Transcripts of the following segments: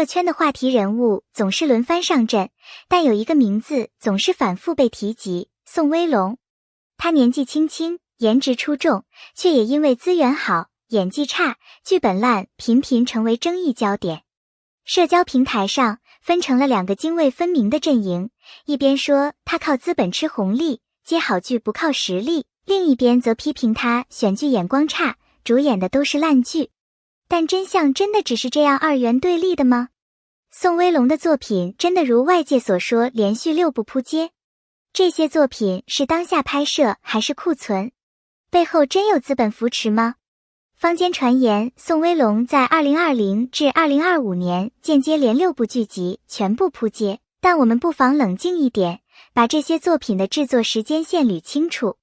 乐圈的话题人物总是轮番上阵，但有一个名字总是反复被提及，宋威龙。他年纪轻轻，颜值出众，却也因为资源好、演技差、剧本烂，频频成为争议焦点。社交平台上分成了两个泾渭分明的阵营，一边说他靠资本吃红利，接好剧不靠实力，另一边则批评他选剧眼光差，主演的都是烂剧。但真相真的只是这样二元对立的吗？宋威龙的作品真的如外界所说连续6部扑街？这些作品是当下拍摄还是库存？背后真有资本扶持吗？坊间传言宋威龙在2020至2025年间接连6部剧集全部扑街，但我们不妨冷静一点，把这些作品的制作时间线捋清楚。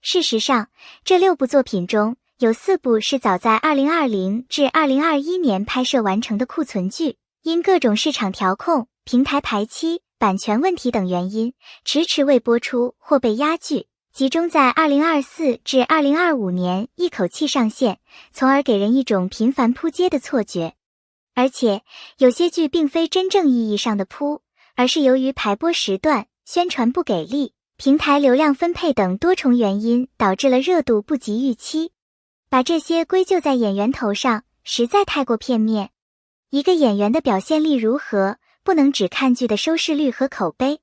事实上，这6部作品中有4部是早在2020至2021年拍摄完成的库存剧，因各种市场调控、平台排期、版权问题等原因，迟迟未播出或被压剧，集中在2024至2025年一口气上线，从而给人一种频繁扑街的错觉。而且，有些剧并非真正意义上的扑，而是由于排播时段、宣传不给力、平台流量分配等多重原因，导致了热度不及预期。把这些归咎在演员头上，实在太过片面。一个演员的表现力如何，不能只看剧的收视率和口碑。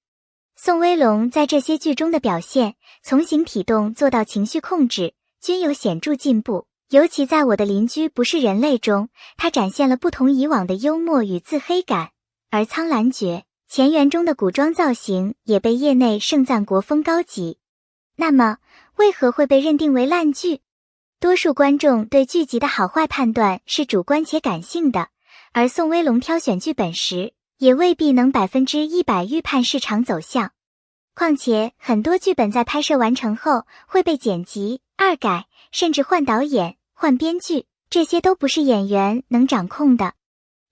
宋威龙在这些剧中的表现，从形体动做到情绪控制，均有显著进步。尤其在我的邻居不是人类中，他展现了不同以往的幽默与自黑感。而苍兰诀前缘中的古装造型也被业内盛赞国风高级。那么，为何会被认定为烂剧？多数观众对剧集的好坏判断是主观且感性的，而宋威龙挑选剧本时，也未必能100%预判市场走向。况且，很多剧本在拍摄完成后会被剪辑、二改，甚至换导演、换编剧，这些都不是演员能掌控的。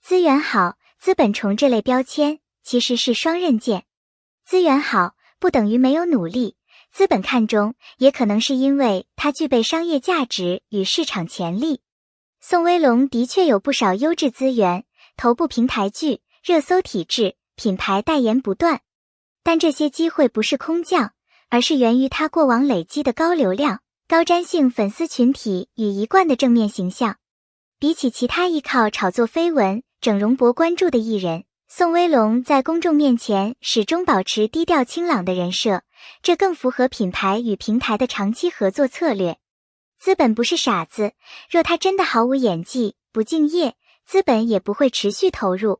资源好、资本重这类标签其实是双刃剑。资源好不等于没有努力，资本看中也可能是因为它具备商业价值与市场潜力。宋威龙的确有不少优质资源，头部平台剧、热搜体制、品牌代言不断。但这些机会不是空降，而是源于他过往累积的高流量、高粘性粉丝群体与一贯的正面形象。比起其他依靠炒作绯闻、整容博关注的艺人，宋威龙在公众面前始终保持低调清朗的人设，这更符合品牌与平台的长期合作策略。资本不是傻子，若他真的毫无演技、不敬业，资本也不会持续投入。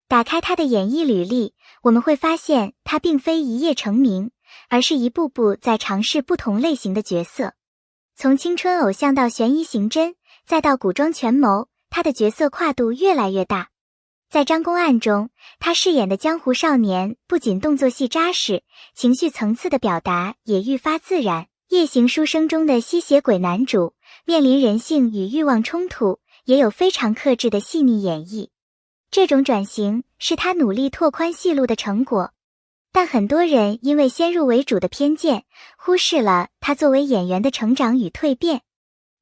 打开他的演艺履历，我们会发现他并非一夜成名，而是一步步在尝试不同类型的角色。从青春偶像到悬疑刑侦，再到古装权谋，他的角色跨度越来越大。在张公案中，他饰演的江湖少年不仅动作戏扎实，情绪层次的表达也愈发自然。夜行书生中的吸血鬼男主，面临人性与欲望冲突，也有非常克制的细腻演绎。这种转型是他努力拓宽戏路的成果，但很多人因为先入为主的偏见，忽视了他作为演员的成长与蜕变。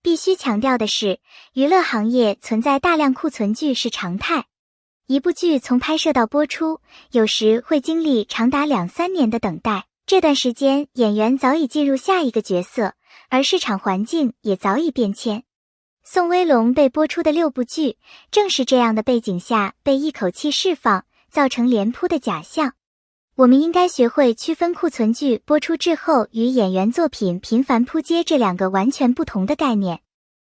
必须强调的是，娱乐行业存在大量库存剧是常态。一部剧从拍摄到播出，有时会经历长达2-3年的等待，这段时间演员早已进入下一个角色，而市场环境也早已变迁。宋威龙被播出的6部剧，正是这样的背景下被一口气释放，造成连扑的假象。我们应该学会区分库存剧播出之后与演员作品频繁扑街这2个完全不同的概念。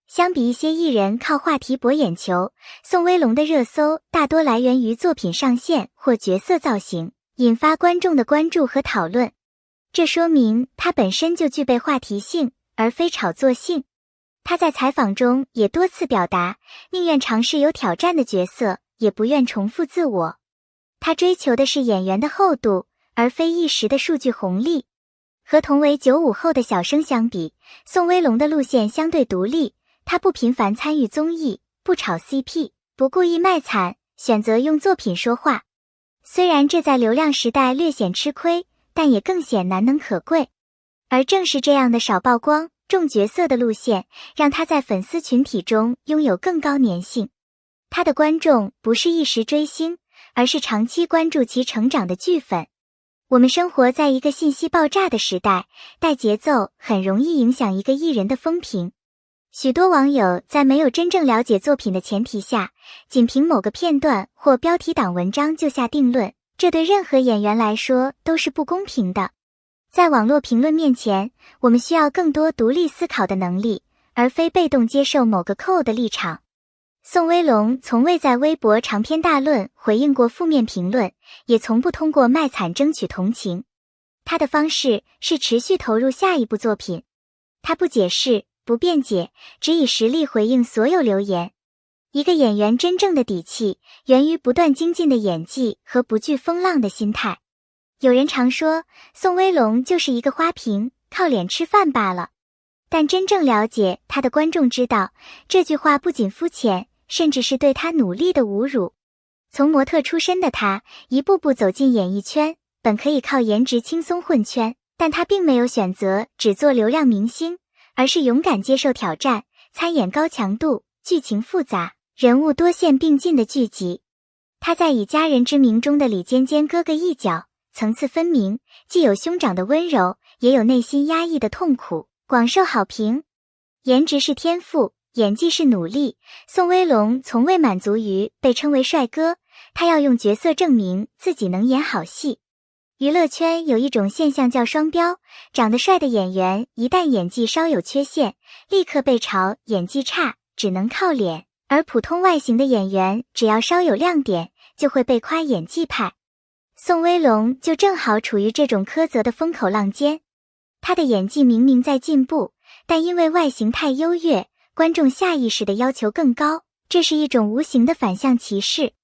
相比一些艺人靠话题博眼球，宋威龙的热搜大多来源于作品上线或角色造型，引发观众的关注和讨论。这说明他本身就具备话题性，而非炒作性。他在采访中也多次表达，宁愿尝试有挑战的角色，也不愿重复自我。他追求的是演员的厚度，而非一时的数据红利。和同为95后的小生相比，宋威龙的路线相对独立，他不频繁参与综艺，不炒 CP， 不故意卖惨，选择用作品说话。虽然这在流量时代略显吃亏，但也更显难能可贵。而正是这样的少曝光、重角色的路线，让他在粉丝群体中拥有更高粘性。他的观众不是一时追星，而是长期关注其成长的剧粉。我们生活在一个信息爆炸的时代，带节奏很容易影响一个艺人的风评。许多网友在没有真正了解作品的前提下，仅凭某个片段或标题党文章就下定论，这对任何演员来说都是不公平的。在网络评论面前，我们需要更多独立思考的能力，而非被动接受某个扣的立场。宋威龙从未在微博长篇大论回应过负面评论，也从不通过卖惨争取同情。他的方式是持续投入下一部作品。他不解释，不辩解，只以实力回应所有留言。一个演员真正的底气，源于不断精进的演技和不惧风浪的心态。有人常说，宋威龙就是一个花瓶，靠脸吃饭罢了。但真正了解他的观众知道，这句话不仅肤浅，甚至是对他努力的侮辱。从模特出身的他，一步步走进演艺圈，本可以靠颜值轻松混圈，但他并没有选择只做流量明星，而是勇敢接受挑战，参演高强度、剧情复杂、人物多线并进的剧集。他在以家人之名中的李尖尖哥哥一角，层次分明，既有兄长的温柔，也有内心压抑的痛苦，广受好评。颜值是天赋，演技是努力。宋威龙从未满足于被称为帅哥，他要用角色证明自己能演好戏。娱乐圈有一种现象叫双标，长得帅的演员一旦演技稍有缺陷，立刻被嘲演技差，只能靠脸，而普通外形的演员只要稍有亮点，就会被夸演技派。宋威龙就正好处于这种苛责的风口浪尖。他的演技明明在进步，但因为外形太优越，观众下意识的要求更高，这是一种无形的反向歧视。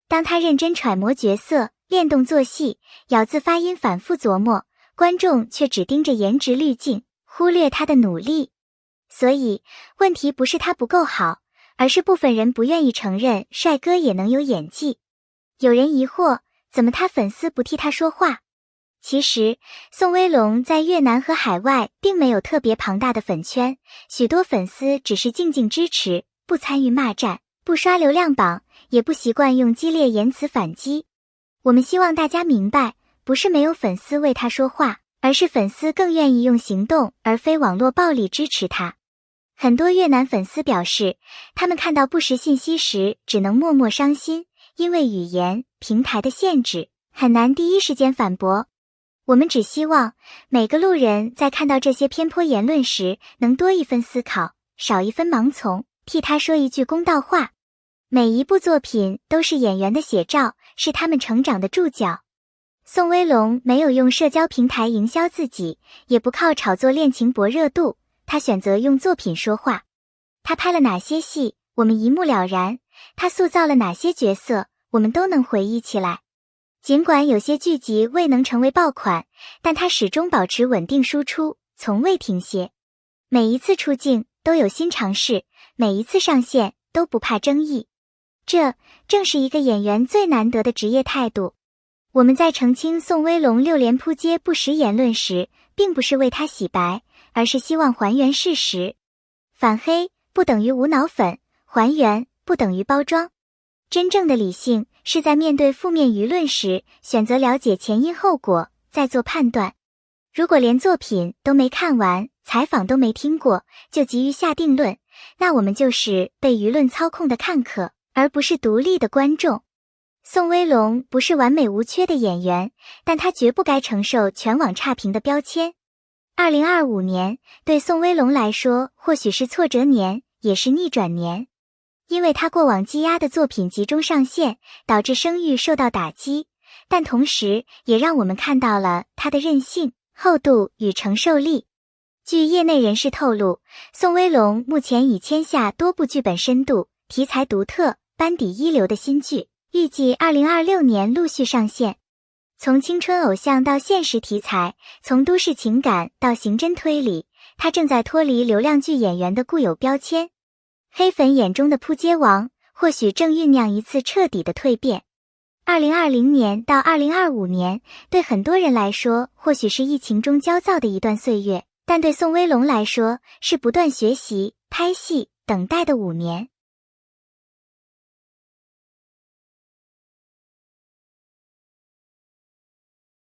当他认真揣摩角色，练动作戏，咬字发音反复琢磨，观众却只盯着颜值滤镜，忽略他的努力。所以，问题不是他不够好，而是部分人不愿意承认帅哥也能有演技。有人疑惑，怎么他粉丝不替他说话？其实，宋威龙在越南和海外并没有特别庞大的粉圈，许多粉丝只是静静支持，不参与骂战，不刷流量榜，也不习惯用激烈言辞反击。我们希望大家明白，不是没有粉丝为他说话，而是粉丝更愿意用行动而非网络暴力支持他。很多越南粉丝表示，他们看到不实信息时只能默默伤心，因为语言、平台的限制，很难第一时间反驳。我们只希望每个路人在看到这些偏颇言论时，能多一分思考，少一分盲从，替他说一句公道话。每一部作品都是演员的写照，是他们成长的注脚。宋威龙没有用社交平台营销自己，也不靠炒作恋情博热度，他选择用作品说话。他拍了哪些戏，我们一目了然；他塑造了哪些角色，我们都能回忆起来。尽管有些剧集未能成为爆款，但他始终保持稳定输出，从未停歇。每一次出镜都有新尝试，每一次上线都不怕争议。这正是一个演员最难得的职业态度。我们在澄清宋威龙6连扑街不实言论时，并不是为他洗白，而是希望还原事实。反黑不等于无脑粉，还原不等于包装。真正的理性是在面对负面舆论时，选择了解前因后果，再做判断。如果连作品都没看完，采访都没听过，就急于下定论，那我们就是被舆论操控的看客，而不是独立的观众。宋威龙不是完美无缺的演员，但他绝不该承受全网差评的标签。2025年对宋威龙来说或许是挫折年，也是逆转年。因为他过往积压的作品集中上线，导致声誉受到打击，但同时也让我们看到了他的韧性、厚度与承受力。据业内人士透露，宋威龙目前已签下多部剧本深度、题材独特、班底一流的新剧，预计2026年陆续上线。从青春偶像到现实题材，从都市情感到刑侦推理，他正在脱离流量剧演员的固有标签。黑粉眼中的扑街王，或许正酝酿一次彻底的蜕变。2020年到2025年，对很多人来说，或许是疫情中焦躁的一段岁月，但对宋威龙来说，是不断学习、拍戏、等待的5年。